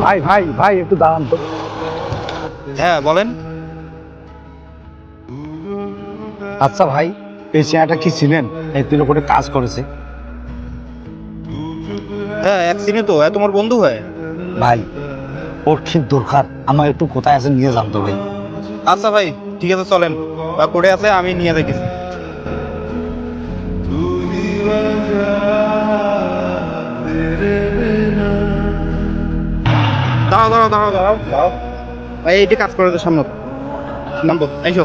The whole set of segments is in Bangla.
ভাই ভাই ভাই একটু দাঁড়ান তো। হ্যাঁ বলেন। আচ্ছা ভাই, এই চেয়ারটা কি ছিলেন? এই তিন করে কাজ করেছে। হ্যাঁ এক চিনি তো, তোমার বন্ধু হয়। ভাই ওর ঠিক দরকার, আমার একটু কোথায় আছে নিয়ে যান তো ভাই। আচ্ছা ভাই ঠিক আছে চলেন, বা করে আছে আমি নিয়ে দেখেছি। দাঁড়াও দাঁড়াও দাঁড়াও দাঁড়াও দাঁড়াও ভাই, এইটি কাজ করে তো সামনে নামবো আইসো।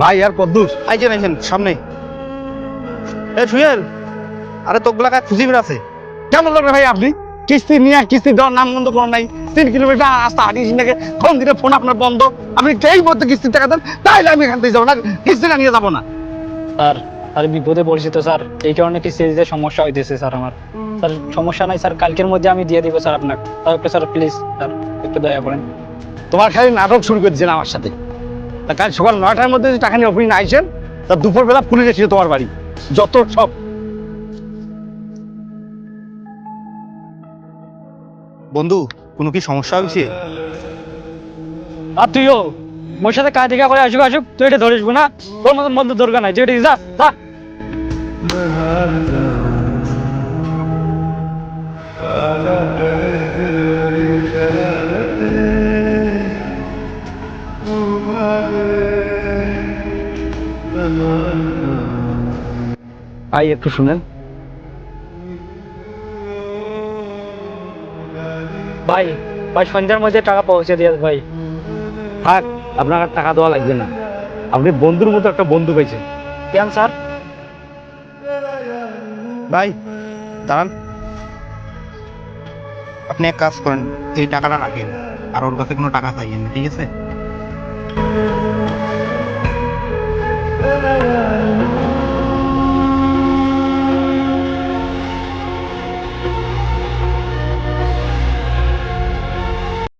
ভাই আর কদ্দুর? আইছেন আইছেন সামনে। এ সুয়েল, আরে তোগুলা কাজ খুঁজি আছে। কেমন লাগবে ভাই আপনি? কিস্তি নিয়ে কিস্তি দেওয়ার নাম বন্ধ করেন নাই। 3 কিলোমিটার রাস্তা হাঁটিয়েছি নাকি, ফোন দিলে ফোন আপনার বন্ধ। আপনি এই মধ্যে কিস্তির টাকা দেন, তাইলে আমি এখান থেকে যাবো না, কিস্তিটা নিয়ে যাবো না। স্যার স্যার বিপদে পড়েছি তো স্যার, এই কারণে কিস্তিতে সমস্যা হইতেছে স্যার আমার। স্যার সমস্যা নাই স্যার, কালকের মধ্যে আমি দিয়ে দিব স্যার আপনাকে। স্যার একটু স্যার প্লিজ স্যার একটু দয়া করেন। তোমার খালি নাটক শুরু করেছেন আমার সাথে। তা কাল সকাল 9টার মধ্যে যদি টাকা নিয়ে আপনি না আইসেন, তা দুপুরবেলা পুলিশ এসেছিল তোমার বাড়ি, যত সব। বন্ধু কোনো কি সমস্যা হয়েছে? আর তুইও মোর সাথে কাজ দেখা করে আসুক আসুক, তুই এটা ধরিস না। তোর মতন বন্ধু দরকার নাই, তুই এটা যা যা। ভাই একটু শুনেন। ভাই ভাই সন্ধ্যার মধ্যে টাকা পৌঁছে দিয়ে ভাই। থাক, আপনার আর টাকা দেওয়া লাগবে না। আপনি বন্ধুর মতো একটা বন্ধু পেয়েছেন। কেন স্যার? ভাই দাঁড়ান, আপনি এক কাজ করেন, এই টাকাটা রাখেন আর ওর কাছে কোনো টাকা চাইয়েন না, ঠিক আছে?